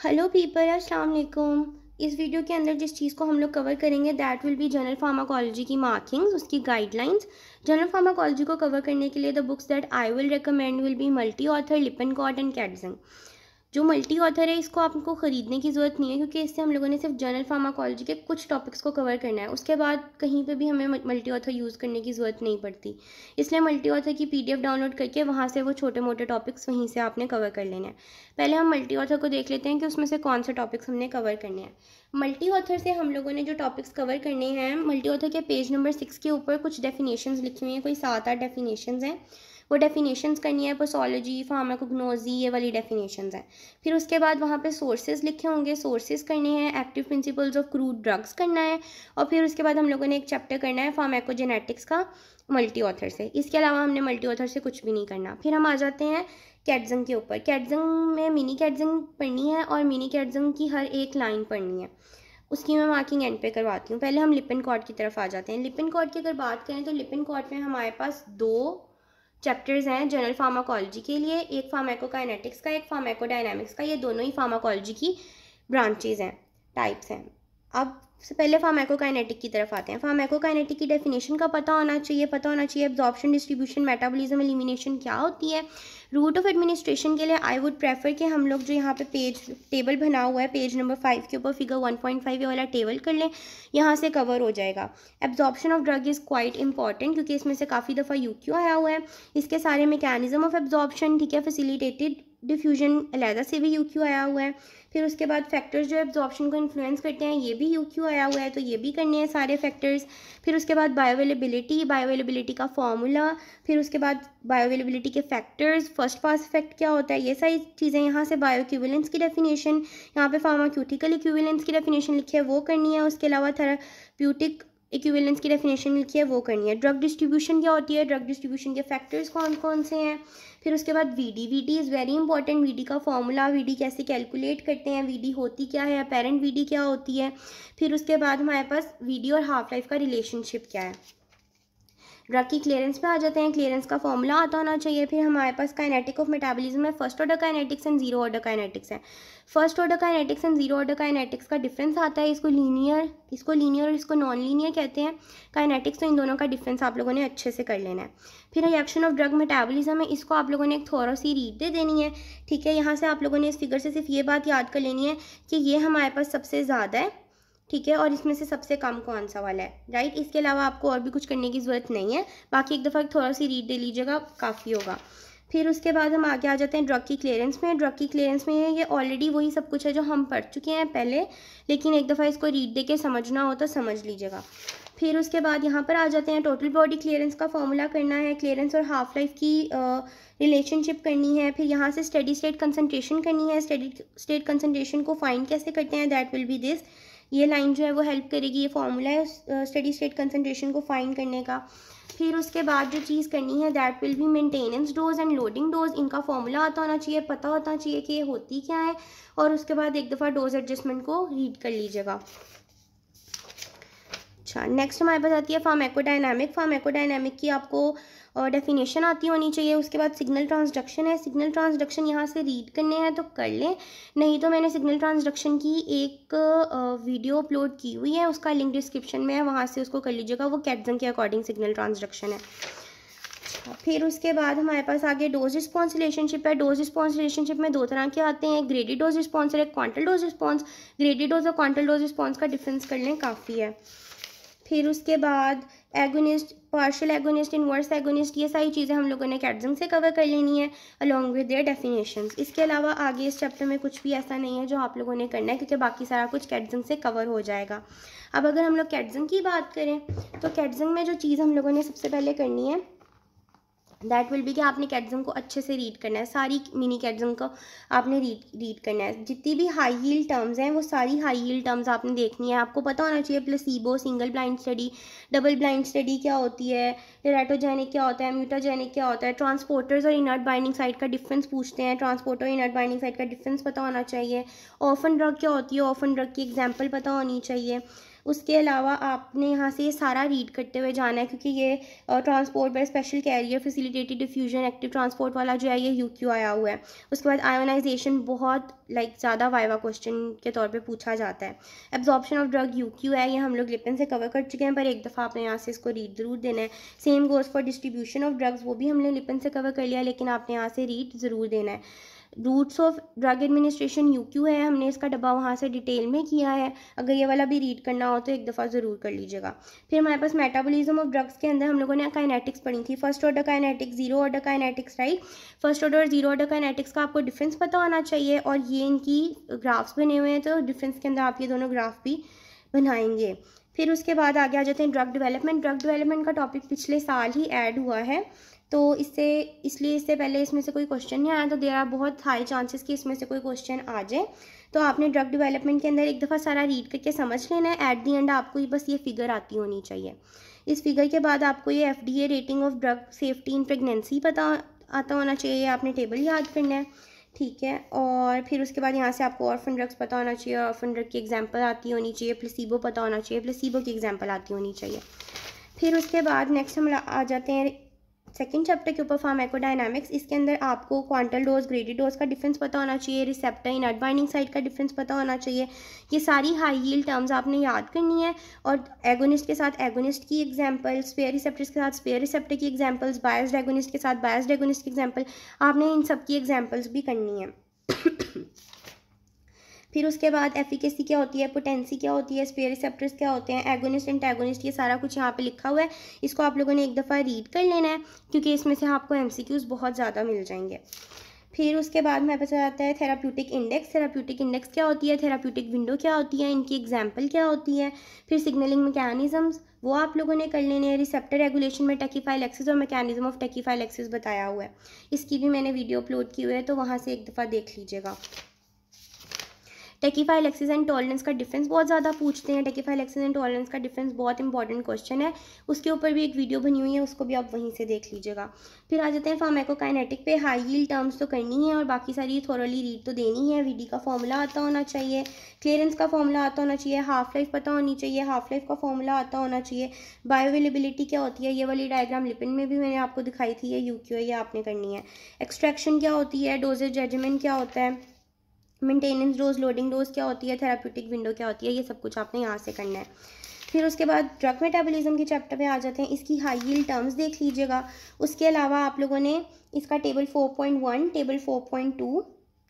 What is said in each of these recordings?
Hello people, अस्सलाम वालेकुम। इस वीडियो के अंदर जिस चीज़ को हम लोग कवर करेंगे that will be general pharmacology की मार्किंग्स, उसकी गाइडलाइंस। जनरल फार्माकोलॉजी को कवर करने के लिए the books that I will recommend will be multi author, Lippincott and Katzung. जो मल्टी ऑथर है इसको आपको ख़रीदने की ज़रूरत नहीं है, क्योंकि इससे हम लोगों ने सिर्फ जनरल फार्माकोलॉजी के कुछ टॉपिक्स को कवर करना है। उसके बाद कहीं पे भी हमें मल्टी ऑथर यूज़ करने की ज़रूरत नहीं पड़ती। इसलिए मल्टी ऑथर की PDF डाउनलोड करके वहाँ से वो छोटे मोटे टॉपिक्स वहीं से आपने कवर कर लेने हैं। पहले हम मल्टी ऑथर को देख लेते हैं कि उसमें से कौन से टॉपिक्स हमने कवर करने हैं। मल्टी ऑथर से हम लोगों ने जो टॉपिक्स कवर करने हैं, मल्टी ऑथर के पेज नंबर 6 के ऊपर कुछ डेफिनेशंस लिखी हुई हैं, कोई 7-8 डेफिनेशंस हैं। वो डेफिनेशंस करनी है, पोसोलॉजी, फार्माकोग्नोजी, ये वाली डेफिनेशंस हैं। फिर उसके बाद वहाँ पे सोर्सेज लिखे होंगे, सोर्सेज करने हैं, active principles of crude drugs करना है, और फिर उसके बाद हम लोगों ने एक चैप्टर करना है फार्माकोजेनेटिक्स का मल्टी ऑथर से। इसके अलावा हमने मल्टी ऑथर से कुछ भी नहीं करना। फिर हम आ जाते हैं कैटजन के ऊपर। कैटजन में मिनी कैटजन पढ़नी है और मिनी कैटजन की हर एक लाइन पढ़नी है। उसकी मैं मार्किंग एंड पे करवाती हूँ। पहले हम लिपिनकॉट की तरफ आ जाते हैं। लिपिनकॉट की अगर बात करें तो लिपिनकॉट में हमारे पास 2 चैप्टर्स हैं जनरल फार्माकोलॉजी के लिए, एक फार्माकोकाइनेटिक्स का, एक फार्माकोडायनामिक्स का। ये दोनों ही फार्माकोलॉजी की ब्रांचेज हैं, टाइप्स हैं। अब से पहले फार्माकोकाइनेटिक की तरफ आते हैं। फार्माकोकाइनेटिक की डेफिनेशन का पता होना चाहिए एब्जॉर्प्शन, डिस्ट्रीब्यूशन, मेटाबॉलिज्म, एलिमिनेशन क्या होती है। रूट ऑफ एडमिनिस्ट्रेशन के लिए आई वुड प्रेफर कि हम लोग जो यहाँ पे पेज टेबल बना हुआ है पेज नंबर 5 के ऊपर फिगर 1.5 ये वाला टेबल कर लें, यहाँ से कवर हो जाएगा। Absorption of drug is quite important, क्योंकि इसमें से काफ़ी दफ़ा UQ आया हुआ है। इसके सारे मैकेनिज्म ऑफ एब्जॉर्प्शन, ठीक है, फैसिलिटेटेड डिफ्यूजन अलहदा से भी UQ आया हुआ है। फिर उसके बाद फैक्टर्स जो एब्जॉर्प्शन को इन्फ्लुएंस करते हैं, ये भी UQ आया हुआ है, तो ये भी करने हैं सारे फैक्टर्स। फिर उसके बाद बायोअवेलेबिलिटी का फॉर्मूला, फिर उसके बाद बायोअवेलेबिलिटी के फैक्टर्स, फर्स्ट पास इफेक्ट क्या होता है, ये सारी चीज़ें। यहाँ से बायो इक्विवेलेंस की डेफिनेशन, यहाँ पे फार्माक्यूटिकल इक्विवेलेंस की डेफिनेशन लिखी है, वो करनी है। उसके अलावा थेराप्यूटिक इक्विवेलेंस की डेफिनेशन लिखी है, वो करनी है। ड्रग डिस्ट्रीब्यूशन क्या होती है, ड्रग डिस्ट्रीब्यूशन के फैक्टर्स कौन कौन से हैं। फिर उसके बाद VD is very important. VD का फॉर्मूला, VD कैसे कैलकुलेट करते हैं, VD होती क्या है, अपेरेंट VD क्या होती है। फिर उसके बाद हमारे पास VD और हाफ लाइफ का रिलेशनशिप क्या है। ड्रग की क्लियरेंस पे आ जाते हैं। क्लियरेंस का फॉर्मूला आता होना चाहिए। फिर हमारे पास काइनेटिक ऑफ मेटाबॉलिज्म में first order kinetics and zero order kinetics है। First order kinetics and zero order kinetics का डिफरेंस आता है। इसको लीनियर और इसको नॉन लीनियर कहते हैं। काइनेटिक्स तो इन दोनों का डिफरेंस आप लोगों ने अच्छे से कर लेना है। फिर रिएक्शन ऑफ ड्रग मेटाबॉलिज्म है, इसको आप लोगों ने एक थोड़ा सी रीड दे देनी है, ठीक है। यहाँ से आप लोगों ने इस फिगर से सिर्फ ये बात याद कर लेनी है कि ये हमारे पास सबसे ज़्यादा है, ठीक है, और इसमें से सबसे कम कौन सा वाला है, राइट। इसके अलावा आपको और भी कुछ करने की ज़रूरत नहीं है, बाकी एक दफ़ा थोड़ा सी रीड दे लीजिएगा, काफ़ी होगा। फिर उसके बाद हम आगे आ जाते हैं ड्रग की क्लियरेंस में। ड्रग की क्लियरेंस में ये ऑलरेडी वही सब कुछ है जो हम पढ़ चुके हैं पहले, लेकिन एक दफ़ा इसको रीड दे के समझना हो तो समझ लीजिएगा। फिर उसके बाद यहाँ पर आ जाते हैं टोटल बॉडी क्लियरेंस का फॉर्मूला करना है, क्लियरेंस और हाफ लाइफ की रिलेशनशिप करनी है। फिर यहाँ से स्टेडी स्टेट कंसनट्रेशन करनी है। स्टेडी स्टेट कंसनट्रेशन को फाइंड कैसे करते हैं, दैट विल बी दिस। ये लाइन जो है वो हेल्प करेगी, ये फॉर्मूला है स्टेडी स्टेट कंसनट्रेशन को फाइंड करने का। फिर उसके बाद जो चीज़ करनी है that will B maintenance dose and loading dose. इनका फॉर्मूला आता होना चाहिए, पता होना चाहिए कि ये होती क्या है, और उसके बाद एक दफ़ा डोज एडजस्टमेंट को रीड कर लीजिएगा। अच्छा, नेक्स्ट हमारे पास आती है फार्माकोडायनामिक। फार्माकोडायनामिक की आपको डेफिनेशन आती होनी चाहिए। उसके बाद सिग्नल ट्रांसडक्शन है। सिग्नल ट्रांसडक्शन यहाँ से रीड करने हैं तो कर लें, नहीं तो मैंने सिग्नल ट्रांसडक्शन की एक वीडियो अपलोड की हुई है, उसका लिंक डिस्क्रिप्शन में है, वहाँ से उसको कर लीजिएगा। वो कैटजन के अकॉर्डिंग सिग्नल ट्रांसडक्शन है। फिर उसके बाद हमारे पास आगे डोज रिस्पॉन्स रिलेशनशिप है। डोज रिस्पॉन्स रिलेशनशिप में 2 तरह के आते हैं, ग्रेडेड डोज रिस्पॉन्स और एक quantal dose response. Graded dose और क्वांटल डोज रिस्पॉन्स का डिफरेंस कर लें, काफ़ी है। फिर उसके बाद agonist, partial agonist, inverse agonist, ये सारी चीज़ें हम लोगों ने कैटजन से कवर कर लेनी है अलॉन्ग विद देयर डेफिनेशंस। इसके अलावा आगे इस चैप्टर में कुछ भी ऐसा नहीं है जो आप लोगों ने करना है, क्योंकि बाकी सारा कुछ कैटजन से कवर हो जाएगा। अब अगर हम लोग कैटजन की बात करें तो कैटजन में जो चीज़ हम लोगों ने सबसे पहले करनी है दैट विल बी कि आपने कैटजन को अच्छे से रीड करना है। सारी मिनी कैटजन को आपने रीड करना है। जितनी भी हाई यील्ड टर्म्स हैं वो सारी हाई यील्ड टर्म्स आपने देखनी है। आपको पता होना चाहिए placebo, single blind study, double blind study क्या होती है, टेराटोजेनिक क्या होता है, म्यूटाजेनिक क्या होता है, ट्रांसपोर्टर्स और इनर्ट बाइंडिंग साइट का डिफरेंस पूछते हैं, ट्रांसपोर्टर और इनर्ट बाइंडिंग साइट का डिफरेंस पता होना चाहिए। ऑर्फन ड्रग क्या होती है, ऑर्फन ड्रग की एग्जाम्पल पता होनी चाहिए। उसके अलावा आपने यहाँ से ये सारा रीड करते हुए जाना है, क्योंकि ये transport by special carrier facilitated diffusion active transport वाला जो है ये UQ आया हुआ है। उसके बाद आयोनाइजेशन बहुत ज़्यादा वाइवा क्वेश्चन के तौर पे पूछा जाता है। एब्जॉर्प्शन ऑफ ड्रग UQ है, ये हम लोग लिपिन से कवर कर चुके हैं, पर एक दफ़ा आपने यहाँ से इसको रीड ज़रूर देना है। Same goes for distribution of drugs, वो भी हमने लिपिन से कवर कर लिया, लेकिन आपने यहाँ से रीड ज़रूर देना है। Routes of drug administration UQ है, हमने इसका डब्बा वहाँ से डिटेल में किया है, अगर ये वाला भी रीड करना हो तो एक दफ़ा ज़रूर कर लीजिएगा। फिर हमारे पास मेटाबॉलिज्म ऑफ ड्रग्स के अंदर हम लोगों ने काइनेटिक्स पढ़ी थी, first order kinetics, zero order kinetics, right. First order और जीरो ऑर्डर काइनेटिक्स का आपको डिफरेंस पता होना चाहिए, और ये इनकी ग्राफ्स बने हुए हैं, तो डिफरेंस के अंदर आप ये दोनों ग्राफ भी बनाएंगे। फिर उसके बाद आगे आ जाते हैं ड्रग डेवलपमेंट। ड्रग डेवलपमेंट का टॉपिक पिछले साल ही ऐड हुआ है, तो इसलिए इससे पहले इसमें से कोई क्वेश्चन नहीं आया, तो देर आर बहुत हाई चांसेस कि इसमें से कोई क्वेश्चन आ जाए। तो आपने ड्रग डेवलपमेंट के अंदर एक दफ़ा सारा रीड करके समझ लेना है। एट दी एंड आपको ये बस ये फिगर आती होनी चाहिए। इस फिगर के बाद आपको ये FDA rating of drug safety in pregnancy पता आता होना चाहिए, आपने टेबल याद करना है, ठीक है। और फिर उसके बाद यहाँ से आपको ऑर्फन ड्रग्स पता होना चाहिए, ऑर्फन ड्रग की एग्जाम्पल आती होनी चाहिए, प्लेसीबो पता होना चाहिए, प्लेसीबो की एग्जाम्पल आती होनी चाहिए। फिर उसके बाद नेक्स्ट हम आ जाते हैं सेकंड चैप्टर के ऊपर, फार्माकोडायनामिक्स। इसके अंदर आपको क्वांटल डोज ग्रेडेड डोज का डिफरेंस पता होना चाहिए, रिसेप्टर इनर्ट बाइंडिंग साइट का डिफरेंस पता होना चाहिए। ये सारी हाई यील्ड टर्म्स आपने याद करनी है, और एगोनिस्ट के साथ एगोनिस्ट की एग्जांपल, स्पेयर रिसेप्टर्स के साथ स्पेयर रिसेप्टर की एग्जांपल्स, बायस्ड एगोनिस्ट के साथ बायस्ड एगोनिस्ट की एग्जांपल, आपने इन सब की एग्जांपल्स भी करनी है। फिर उसके बाद एफिकेसी क्या होती है, पोटेंसी क्या होती है, स्पेयर रिसेप्टर्स क्या होते हैं, एगोनिस्ट एंटागोनिस्ट, ये सारा कुछ यहाँ पे लिखा हुआ है। इसको आप लोगों ने एक दफ़ा रीड कर लेना है, क्योंकि इसमें से आपको MCQs बहुत ज़्यादा मिल जाएंगे। फिर उसके बाद में पता चलता है थेराप्यूटिक इंडेक्स। थेराप्यूटिक इंडेक्स क्या होती है, थेराप्यूटिक विंडो क्या होती है, इनकी एग्जाम्पल क्या होती है। फिर सिग्नलिंग मैकेनिज्म्स, वो आप लोगों ने कर लेने हैं। रिसेप्टर रेगुलेशन में टैकीफाइल एक्सिस और मैकेनिज्म ऑफ टैकीफाइल एक्सिस बताया हुआ है, इसकी भी मैंने वीडियो अपलोड की हुई है, तो वहाँ से एक दफ़ा देख लीजिएगा। टैकीफाइल एक्सिस एंड टॉलरेंस का डिफरेंस बहुत ज़्यादा पूछते हैं। टैकीफाइल एक्सिस एंड टॉलरेंस का डिफरेंस बहुत इंपॉर्टेंट क्वेश्चन है, उसके ऊपर भी एक वीडियो बनी हुई है, उसको भी आप वहीं से देख लीजिएगा। फिर आ जाते हैं फार्माकोकाइनेटिक पे। हाई यील्ड टर्म्स तो करनी है और बाकी सारी थोरली रीड तो देनी है। VD का फॉर्मूला आता होना चाहिए, क्लियरेंस का फॉर्मूला आता होना चाहिए, हाफ लाइफ पता होनी चाहिए, हाफ लाइफ का फॉर्मूला आता होना चाहिए। बायोअवेलेबिलिटी क्या होती है, ये वाली डायग्राम लिपिन में भी मैंने आपको दिखाई थी, ये UQ है, ये आपने करनी है। एक्सट्रैक्शन क्या होती है, डोजेज रेजिमेंट क्या होता है, मेंटेनेंस डोज, लोडिंग डोज क्या होती है, थेराप्यूटिक विंडो क्या होती है, ये सब कुछ आपने यहाँ से करना है। फिर उसके बाद ड्रग मेटाबॉलिज्म के चैप्टर पे आ जाते हैं। इसकी हाई यील्ड टर्म्स देख लीजिएगा। उसके अलावा आप लोगों ने इसका table 4.1, table 4.2,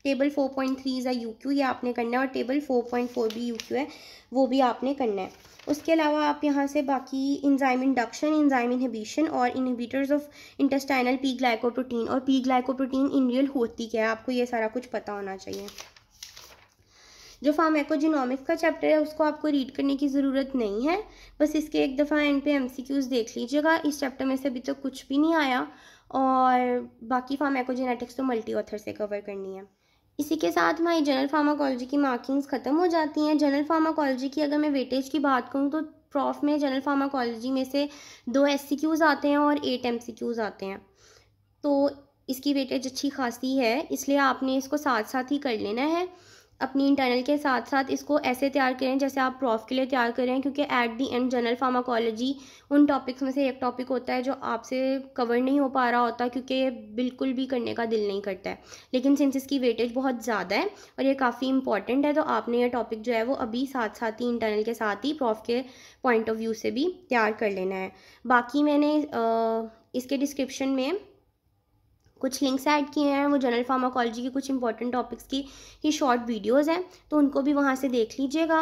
table 4.3 is a UQ, ये आपने करना है, और टेबल 4.4 भी UQ है, वो भी आपने करना है। उसके अलावा आप यहाँ से बाकी इंजाइम इंडक्शन, इंजाइम इनहिबिशन और inhibitors of intestinal P glycoprotein, और पी ग्लाइकोप्रोटीन इन रियल होती क्या है, आपको ये सारा कुछ पता होना चाहिए। जो फार्माकोजिनोमिक्स का चैप्टर है उसको आपको रीड करने की ज़रूरत नहीं है, बस इसके एक दफ़ा एंड पे MCQs देख लीजिएगा। इस चैप्टर में से अभी तक कुछ भी नहीं आया, और बाकी फार्माकोजेनेटिक्स तो मल्टी ऑथर से कवर करनी है। इसी के साथ हमारी जनरल फार्माकोलॉजी की मार्किंग्स ख़त्म हो जाती हैं। जनरल फार्माकोलॉजी की अगर मैं वेटेज की बात करूँ तो प्रॉफ में जनरल फार्माकोलॉजी में से 2 SCQs आते हैं और 8 MCQs आते हैं, तो इसकी वेटेज अच्छी खासी है, इसलिए आपने इसको साथ साथ ही कर लेना है। अपनी इंटरनल के साथ साथ इसको ऐसे तैयार करें जैसे आप प्रॉफ के लिए तैयार करें, क्योंकि at the and general pharmacology उन टॉपिक्स में से एक टॉपिक होता है जो आपसे कवर नहीं हो पा रहा होता, क्योंकि बिल्कुल भी करने का दिल नहीं करता है, लेकिन सिंस इसकी वेटेज बहुत ज़्यादा है और ये काफ़ी इंपॉर्टेंट है, तो आपने ये टॉपिक जो है वो अभी साथ साथ ही इंटरनल के साथ ही प्रॉफ के पॉइंट ऑफ व्यू से भी तैयार कर लेना है। बाकी मैंने इसके डिस्क्रिप्शन में कुछ लिंक्स ऐड किए हैं, वो जनरल फार्माकोलॉजी के कुछ इंपॉर्टेंट टॉपिक्स की ही शॉर्ट वीडियोस हैं, तो उनको भी वहाँ से देख लीजिएगा।